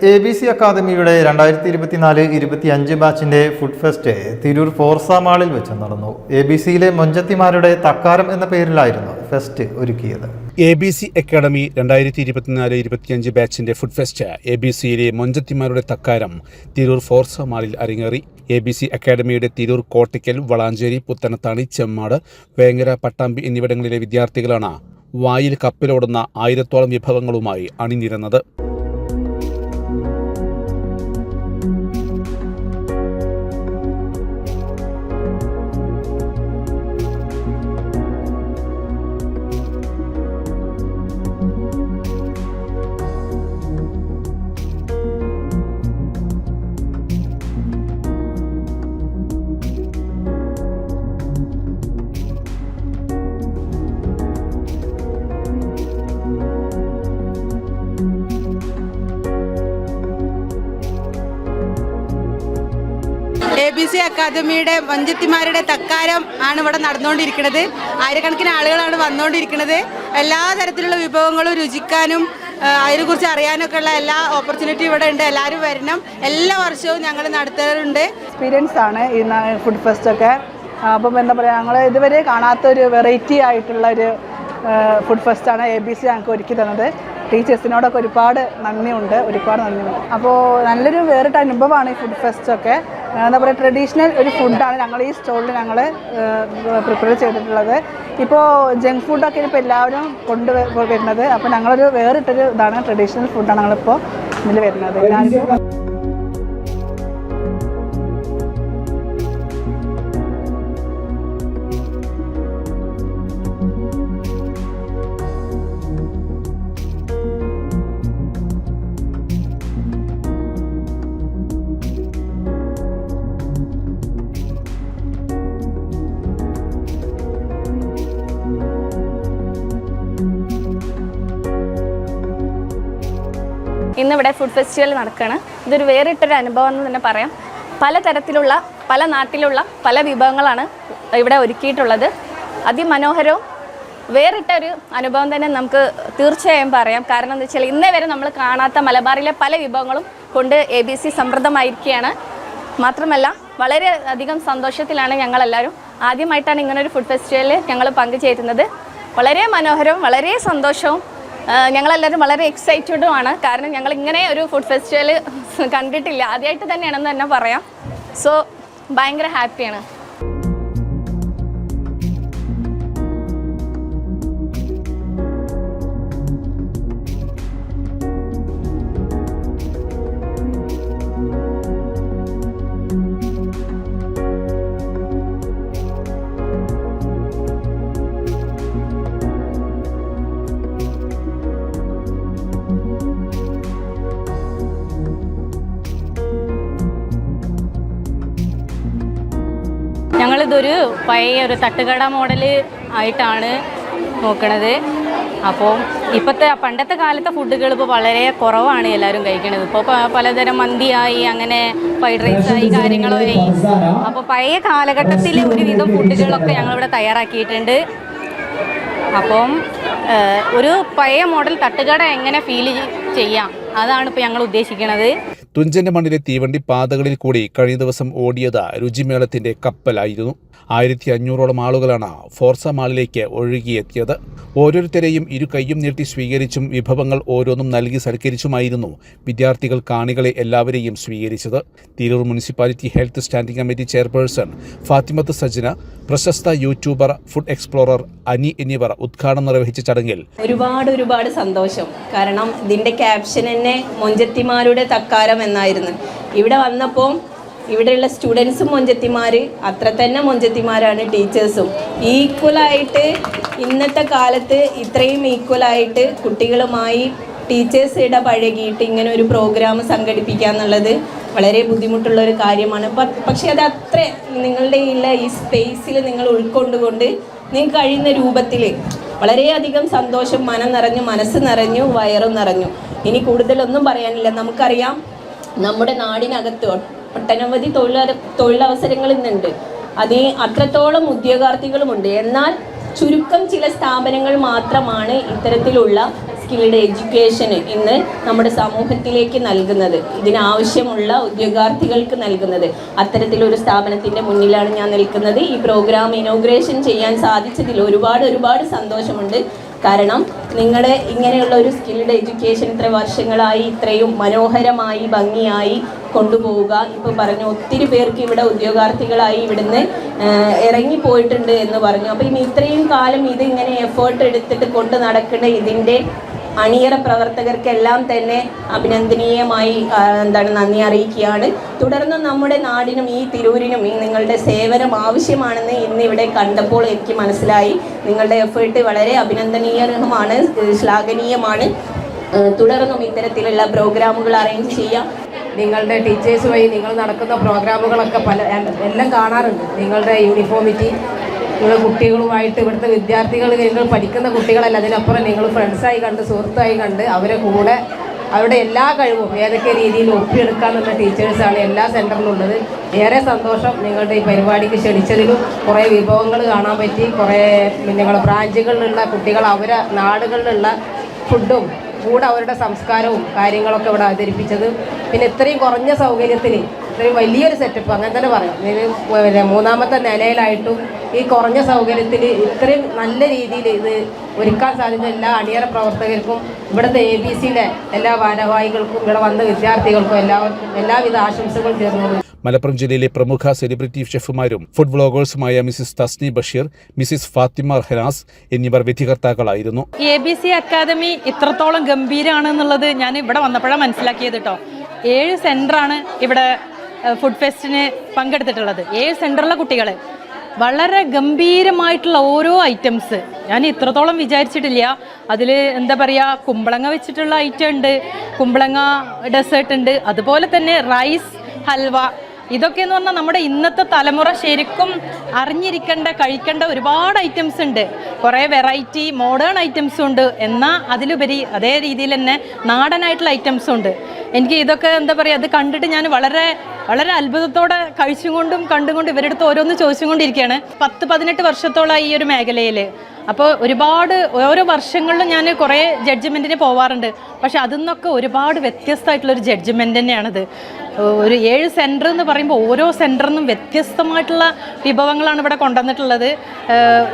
ABC അക്കാദമിയുടെ 2024-25 ബാച്ചിന്റെ food fest Tirur Forza മാളിൽ വെച്ച് നടന്നു. ABCയിലെ മൊഞ്ചത്തിമാരുടെ തക്കാരം എന്ന പേരിലായിരുന്നു ഫെസ്റ്റ് ഒരുക്കിയത്. ABC അക്കാദമി 2024-25 ബാച്ചിന്റെ ഫുഡ് ഫെസ്റ്റ് ABCയിലെ മൊഞ്ചത്തിമാരുടെ തക്കാരം തിരൂർ ഫോർസ മാളിൽ അരങ്ങേറി. ABC അക്കാദമിയുടെ തിരൂർ, കോട്ടയ്ക്കൽ, വളാഞ്ചേരി, പുത്തനത്താണി, ചെമ്മാട്, വേങ്ങര, പട്ടാമ്പി എന്നിവിടങ്ങളിലെ വിദ്യാർത്ഥികളാണ് വായിൽ കപ്പിലോടുന്ന 1000ഓളം വിഭവങ്ങളുമായി അണിനിരന്നത്. ABC അക്കാദമിയുടെ മൊഞ്ചത്തിമാരുടെ തക്കാരം ആണ് ഇവിടെ നടന്നുകൊണ്ടിരിക്കുന്നത്. ആയിരക്കണക്കിന് ആളുകളാണ് വന്നുകൊണ്ടിരിക്കുന്നത്. എല്ലാ തരത്തിലുള്ള വിഭവങ്ങളും രുചിക്കാനും അതിനെക്കുറിച്ച് അറിയാനൊക്കെ ഉള്ള എല്ലാ ഓപ്പർച്യൂണിറ്റി ഇവിടെ ഉണ്ട്. എല്ലാവരും വരണം. എല്ലാ വർഷവും ഞങ്ങൾ നടത്താറുണ്ട്. എക്സ്പീരിയൻസ് ആണ് ഈ ഫുഡ് ഫെസ്റ്റൊക്കെ. അപ്പം എന്താ പറയുക, ഞങ്ങൾ ഇതുവരെ കാണാത്തൊരു വെറൈറ്റി ആയിട്ടുള്ളൊരു ഫുഡ് ഫെസ്റ്റാണ് ABC ഞങ്ങൾക്ക് ഒരുക്കി തന്നത്. ടീച്ചേഴ്സിനോടൊക്കെ ഒരുപാട് നന്ദിയുണ്ട്. അപ്പോൾ നല്ലൊരു വേറിട്ട അനുഭവമാണ് ഈ ഫുഡ് ഫെസ്റ്റൊക്കെ. എന്താ പറയുക, ട്രഡീഷണൽ ഒരു ഫുഡാണ് ഞങ്ങൾ ഈ സ്റ്റോളിൽ ഞങ്ങൾ പ്രിപ്പയർ ചെയ്തിട്ടുള്ളത്. ഇപ്പോൾ ജങ്ക് ഫുഡൊക്കെ ഇപ്പോൾ എല്ലാവരും കൊണ്ടുവരുന്നത്. അപ്പോൾ ഞങ്ങളൊരു വേറിട്ടൊരു ഇതാണ്, ട്രഡീഷണൽ ഫുഡാണ് ഞങ്ങളിപ്പോൾ ഇതിൽ വരുന്നത്. ഇന്നിവിടെ ഫുഡ് ഫെസ്റ്റിവൽ നടക്കുകയാണ്. ഇതൊരു വേറിട്ടൊരു അനുഭവം എന്ന് തന്നെ പറയാം. പലതരത്തിലുള്ള, പല നാട്ടിലുള്ള പല വിഭവങ്ങളാണ് ഇവിടെ ഒരുക്കിയിട്ടുള്ളത്. അതിമനോഹരവും വേറിട്ടൊരു അനുഭവം തന്നെ നമുക്ക് തീർച്ചയായും പറയാം. കാരണം എന്താ വെച്ചാൽ ഇന്നേ വരെ നമ്മൾ കാണാത്ത മലബാറിലെ പല വിഭവങ്ങളും കൊണ്ട് ABC സമൃദ്ധമായിരിക്കുകയാണ്. മാത്രമല്ല വളരെ അധികം സന്തോഷത്തിലാണ് ഞങ്ങളെല്ലാവരും. ആദ്യമായിട്ടാണ് ഇങ്ങനൊരു ഫുഡ് ഫെസ്റ്റിവലിൽ ഞങ്ങൾ പങ്കുചേരുന്നത്. വളരെ മനോഹരവും വളരെ സന്തോഷവും ഞങ്ങളെല്ലാവരും വളരെ എക്സൈറ്റഡുമാണ്. കാരണം ഞങ്ങൾ ഇങ്ങനെ ഒരു ഫുഡ് ഫെസ്റ്റിവൽ കണ്ടിട്ടില്ല, ആദ്യമായിട്ട് തന്നെയാണെന്ന് തന്നെ പറയാം. സോ ഭയങ്കര ഹാപ്പിയാണ്. ഞങ്ങളിതൊരു പഴയ ഒരു തട്ടുകട മോഡൽ ആയിട്ടാണ് നോക്കണത്. അപ്പോൾ പണ്ടത്തെ കാലത്തെ ഫുഡുകൾ ഇപ്പോൾ വളരെ കുറവാണ് എല്ലാവരും കഴിക്കണത്. ഇപ്പോൾ പലതരം മന്തിയായി, അങ്ങനെ ഫ്രൈഡ് റൈസായി, കാര്യങ്ങളായി. അപ്പോൾ പഴയ കാലഘട്ടത്തിലെ ഒരുവിധം ഫുഡുകളൊക്കെ ഞങ്ങളിവിടെ തയ്യാറാക്കിയിട്ടുണ്ട്. അപ്പം ഒരു പഴയ മോഡൽ തട്ടുകട എങ്ങനെ ഫീൽ ചെയ്യാം, അതാണ് ഇപ്പോൾ ഞങ്ങൾ ഉദ്ദേശിക്കുന്നത്. തുഞ്ചന്റെ മണ്ണിലെ തീവണ്ടി പാതകളിൽ കൂടി കഴിഞ്ഞ ദിവസം ഓടിയത് രുചിമേളത്തിന്റെ കപ്പലായിരുന്നു. 1500ഓളം ആളുകളാണ് ഫോർസ മാളിലേക്ക് ഒഴുകിയെത്തിയത്. ഓരോരുത്തരെയും ഇരു കൈയും നീട്ടി സ്വീകരിച്ചും വിഭവങ്ങൾ ഓരോന്നും നൽകി സൽക്കരിച്ചുമായിരുന്നു വിദ്യാർത്ഥികൾ കാണികളെ എല്ലാവരെയും സ്വീകരിച്ചത്. Tirur municipality health standing committee chairperson Fathimath Sajna, പ്രശസ്ത യൂട്യൂബർ, ഫുഡ് എക്സ്പ്ലോറർ അനി എന്നിവർ ഉദ്ഘാടനം നിർവഹിച്ച ചടങ്ങിൽ ഒരുപാട് സന്തോഷം. കാരണം ഇതിൻ്റെ ക്യാപ്ഷൻ തന്നെ മൊഞ്ചത്തിമാരുടെ തക്കാരം എന്നായിരുന്നു. ഇവിടെ വന്നപ്പോൾ ഇവിടെയുള്ള സ്റ്റുഡൻസും മൊഞ്ചത്തിമാർ, അത്ര തന്നെ മൊഞ്ചത്തിമാരാണ് ടീച്ചേഴ്സും. ഈക്വലായിട്ട് ഇന്നത്തെ കാലത്ത് ഇത്രയും ഈക്വലായിട്ട് കുട്ടികളുമായി ടീച്ചേഴ്സ് ഇടപഴകിയിട്ട് ഇങ്ങനെ ഒരു പ്രോഗ്രാം സംഘടിപ്പിക്കുക എന്നുള്ളത് വളരെ ബുദ്ധിമുട്ടുള്ളൊരു കാര്യമാണ്. പക്ഷേ അത് അത്ര നിങ്ങളുടെ ഈ സ്പേസിൽ നിങ്ങൾ ഉൾക്കൊണ്ടുകൊണ്ട് നിങ്ങൾക്ക് കഴിയുന്ന രൂപത്തിൽ വളരെയധികം സന്തോഷം, മനം നിറഞ്ഞു, മനസ്സ് നിറഞ്ഞു, വയറും നിറഞ്ഞു. ഇനി കൂടുതലൊന്നും പറയാനില്ല. നമുക്കറിയാം നമ്മുടെ നാടിനകത്ത് ഒട്ടനവധി തൊഴിലവസരങ്ങൾ ഇന്നുണ്ട്. അത്രത്തോളം ഉദ്യോഗാർത്ഥികളുമുണ്ട്. എന്നാൽ ചുരുക്കം ചില സ്ഥാപനങ്ങൾ മാത്രമാണ് ഇത്തരത്തിലുള്ള സ്കിൽഡ് എഡ്യൂക്കേഷൻ ഇന്ന് നമ്മുടെ സമൂഹത്തിലേക്ക് നൽകുന്നത്, ഇതിനാവശ്യമുള്ള ഉദ്യോഗാർത്ഥികൾക്ക് നൽകുന്നത്. അത്തരത്തിലൊരു സ്ഥാപനത്തിൻ്റെ മുന്നിലാണ് ഞാൻ നിൽക്കുന്നത്. ഈ പ്രോഗ്രാം ഇനോഗ്രേഷൻ ചെയ്യാൻ സാധിച്ചതിൽ ഒരുപാട് സന്തോഷമുണ്ട്. കാരണം നിങ്ങളുടെ ഇങ്ങനെയുള്ള ഒരു സ്കിൽഡ് എഡ്യൂക്കേഷൻ ഇത്ര വർഷങ്ങളായി ഇത്രയും മനോഹരമായി ഭംഗിയായി കൊണ്ടുപോവുക. ഇപ്പോൾ പറഞ്ഞു ഒത്തിരി പേർക്ക് ഇവിടെ ഉദ്യോഗാർത്ഥികളായി ഇവിടുന്ന് ഇറങ്ങിപ്പോയിട്ടുണ്ട് എന്ന് പറഞ്ഞു. അപ്പോൾ ഇനി ഇത്രയും കാലം ഇതിങ്ങനെ എഫേർട്ട് എടുത്തിട്ട് കൊണ്ട് നടക്കുന്ന ഇതിൻ്റെ അണിയറ പ്രവർത്തകർക്കെല്ലാം തന്നെ അഭിനന്ദനീയമായി നന്ദി അറിയിക്കുകയാണ്. തുടർന്നും നമ്മുടെ നാടിനും ഈ തിരൂരിനും ഈ നിങ്ങളുടെ സേവനം ആവശ്യമാണെന്ന് ഇന്നിവിടെ കണ്ടപ്പോൾ എനിക്ക് മനസ്സിലായി. നിങ്ങളുടെ എഫേർട്ട് വളരെ അഭിനന്ദനീയമാണ്, ശ്ലാഘനീയമാണ്. തുടർന്നും ഇത്തരത്തിലുള്ള പ്രോഗ്രാമുകൾ അറേഞ്ച് ചെയ്യാം. നിങ്ങളുടെ ടീച്ചേഴ്സ് വഴി നിങ്ങൾ നടക്കുന്ന പ്രോഗ്രാമുകളൊക്കെ എല്ലാം കാണാറുണ്ട്. നിങ്ങളുടെ യൂണിഫോമിറ്റി, നിങ്ങൾ കുട്ടികളുമായിട്ട് ഇവിടുത്തെ വിദ്യാർത്ഥികൾ, നിങ്ങൾ പഠിക്കുന്ന കുട്ടികളല്ല, അതിനപ്പുറം നിങ്ങൾ ഫ്രണ്ട്സായി കണ്ട് സുഹൃത്തായി കണ്ട് അവരെ കൂടെ അവരുടെ എല്ലാ കഴിവും ഏതൊക്കെ രീതിയിൽ ഒപ്പിയെടുക്കാമെന്നുള്ള ടീച്ചേഴ്സാണ് എല്ലാ സെൻറ്ററിലുള്ളത്. ഏറെ സന്തോഷം നിങ്ങളുടെ ഈ പരിപാടിക്ക് ക്ഷണിച്ചതിലും. കുറേ വിഭവങ്ങൾ കാണാൻ പറ്റി. കുറേ നിങ്ങളുടെ ബ്രാഞ്ചുകളിലുള്ള കുട്ടികൾ അവരെ നാടുകളിലുള്ള ഫുഡും കൂടെ അവരുടെ സംസ്കാരവും കാര്യങ്ങളൊക്കെ ഇവിടെ അവതരിപ്പിച്ചത്. പിന്നെ ഇത്രയും കുറഞ്ഞ സൗകര്യത്തിൽ ഇത്രയും വലിയൊരു സെറ്റപ്പ്, അങ്ങനെ തന്നെ പറയാം. ഇത് മൂന്നാമത്തെ നിലയിലായിട്ടും ഈ കുറഞ്ഞ സൗകര്യത്തിൽ ഇത്രയും നല്ല രീതിയിൽ ഇത് ഒരുക്കാൻ സാധിച്ച എല്ലാ അണിയറ പ്രവർത്തകർക്കും ഇവിടുത്തെ ABCയുടെ എല്ലാ ഭാരവാഹികൾക്കും ഇവിടെ വന്ന വിദ്യാർത്ഥികൾക്കും എല്ലാവർക്കും എല്ലാവിധ ആശംസകൾ ചേർന്നു. മലപ്പുറം ജില്ലയിലെ പ്രമുഖ സെലിബ്രിറ്റി ഷെഫുമാരും ഫുഡ് വ്ളോഗേഴ്സുമായ മിസിസ് തസ്നി ബഷീർ, മിസിസ് ഫാത്തിമ ഹനാസ് എന്നിവർ വിധികർത്താക്കളായിരുന്നു. ABC അക്കാദമി ഇത്രത്തോളം ഗംഭീരമാണെന്നുള്ളത് ഞാൻ ഇവിടെ വന്നപ്പോഴാണ് മനസ്സിലാക്കിയത് കേട്ടോ. 7 സെൻറ്ററാണ് ഇവിടെ ഫുഡ് ഫെസ്റ്റിന് പങ്കെടുത്തിട്ടുള്ളത്. 7 സെൻറ്ററിലെ കുട്ടികൾ വളരെ ഗംഭീരമായിട്ടുള്ള ഓരോ ഐറ്റംസ് ഞാൻ ഇത്രത്തോളം വിചാരിച്ചിട്ടില്ല. അതിൽ എന്താ പറയുക, കുമ്പളങ്ങ വെച്ചിട്ടുള്ള ഐറ്റം ഉണ്ട്, കുമ്പളങ്ങ ഡെസേർട്ട് ഉണ്ട്, അതുപോലെ തന്നെ റൈസ് ഹൽവ. ഇതൊക്കെ എന്ന് പറഞ്ഞാൽ നമ്മുടെ ഇന്നത്തെ തലമുറ ശരിക്കും അറിഞ്ഞിരിക്കേണ്ട കഴിക്കേണ്ട ഒരുപാട് ഐറ്റംസ് ഉണ്ട്. കുറേ വെറൈറ്റി മോഡേൺ ഐറ്റംസും ഉണ്ട്, എന്നാൽ അതിലുപരി അതേ രീതിയിൽ തന്നെ നാടനായിട്ടുള്ള ഐറ്റംസും ഉണ്ട്. എനിക്ക് ഇതൊക്കെ എന്താ പറയുക, അത് കണ്ടിട്ട് ഞാൻ വളരെ വളരെ അത്ഭുതത്തോടെ കഴിച്ചുകൊണ്ടും കണ്ടുകൊണ്ടും ഇവരുടെ അടുത്ത് ഓരോന്ന് ചോദിച്ചുകൊണ്ടിരിക്കുകയാണ്. 10-18 വർഷത്തോളം ഈ ഒരു മേഖലയിൽ. അപ്പോൾ ഒരുപാട് ഓരോ വർഷങ്ങളിലും ഞാൻ കുറേ ജഡ്ജ്മെൻറ്റിന് പോവാറുണ്ട്. പക്ഷെ അതിൽ നിന്നൊക്കെ ഒരുപാട് വ്യത്യസ്തമായിട്ടുള്ളൊരു ജഡ്ജ്മെൻറ്റ് തന്നെയാണത്. ഒരു 7 സെൻറ്റർ എന്ന് പറയുമ്പോൾ ഓരോ സെൻറ്ററിൽ നിന്നും വ്യത്യസ്തമായിട്ടുള്ള വിഭവങ്ങളാണ് ഇവിടെ കൊണ്ടുവന്നിട്ടുള്ളത്,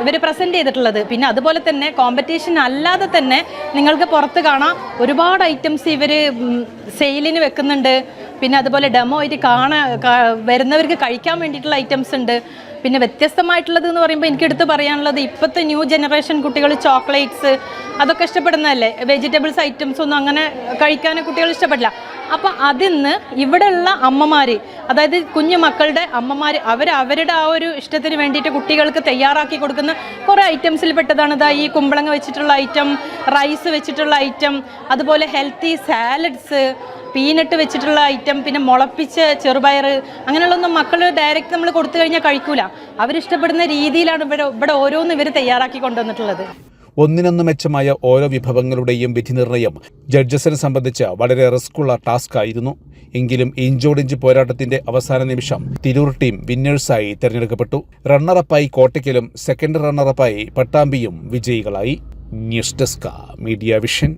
ഇവർ പ്രസൻറ്റ് ചെയ്തിട്ടുള്ളത്. പിന്നെ അതുപോലെ തന്നെ കോമ്പറ്റീഷൻ അല്ലാതെ തന്നെ നിങ്ങൾക്ക് പുറത്ത് കാണാം ഒരുപാട് ഐറ്റംസ് ഇവർ സെയിലിന് വെക്കുന്നുണ്ട്. പിന്നെ അതുപോലെ ഡെമോ ആയിട്ട് വരുന്നവർക്ക് കഴിക്കാൻ വേണ്ടിയിട്ടുള്ള ഐറ്റംസ് ഉണ്ട്. പിന്നെ വ്യത്യസ്തമായിട്ടുള്ളത് എന്ന് പറയുമ്പോൾ എനിക്ക് എടുത്ത് പറയാനുള്ളത്, ഇപ്പോഴത്തെ ന്യൂ ജനറേഷൻ കുട്ടികൾ ചോക്ലേറ്റ്സ് അതൊക്കെ ഇഷ്ടപ്പെടുന്നതല്ലേ, വെജിറ്റബിൾസ് ഐറ്റംസ് ഒന്നും അങ്ങനെ കഴിക്കാൻ കുട്ടികൾ ഇഷ്ടപ്പെടില്ല. അപ്പോൾ അതിന്ന് ഇവിടെയുള്ള അമ്മമാർ, അതായത് കുഞ്ഞു മക്കളുടെ അമ്മമാർ, അവരുടെ ആ ഒരു ഇഷ്ടത്തിന് വേണ്ടിയിട്ട് കുട്ടികൾക്ക് തയ്യാറാക്കി കൊടുക്കുന്ന കുറേ ഐറ്റംസിൽ പെട്ടതാണ് ഈ കുമ്പളങ്ങ വെച്ചിട്ടുള്ള ഐറ്റം, റൈസ് വെച്ചിട്ടുള്ള ഐറ്റം, അതുപോലെ ഹെൽത്തി സാലഡ്സ്, പീനട്ട് വെച്ചിട്ടുള്ള ഐറ്റം, പിന്നെ മുളപ്പിച്ച ചെറുപയർ, അങ്ങനെയുള്ളൊന്നും മക്കൾ ഡയറക്റ്റ് നമ്മൾ കൊടുത്തു കഴിഞ്ഞാൽ കഴിക്കൂല. അവരിഷ്ടപ്പെടുന്ന രീതിയിലാണ് ഇവിടെ ഓരോന്നും ഇവർ തയ്യാറാക്കി കൊണ്ടുവന്നിട്ടുള്ളത്. ഒന്നിനൊന്ന് മെച്ചമായ ഓരോ വിഭവങ്ങളുടെയും വിധിനിർണ്ണയം ജഡ്ജസിനെ സംബന്ധിച്ച് വളരെ റിസ്ക്കുള്ള ടാസ്ക് ആയിരുന്നു. എങ്കിലും ഇഞ്ചോടിഞ്ച് പോരാട്ടത്തിന്റെ അവസാന നിമിഷം തിരൂർ ടീം വിന്നേഴ്സായി തെരഞ്ഞെടുക്കപ്പെട്ടു. റണ്ണറപ്പായി കോട്ടയ്ക്കലും സെക്കൻഡ് റണ്ണറപ്പായി പട്ടാമ്പിയും വിജയികളായി. News desk media vision.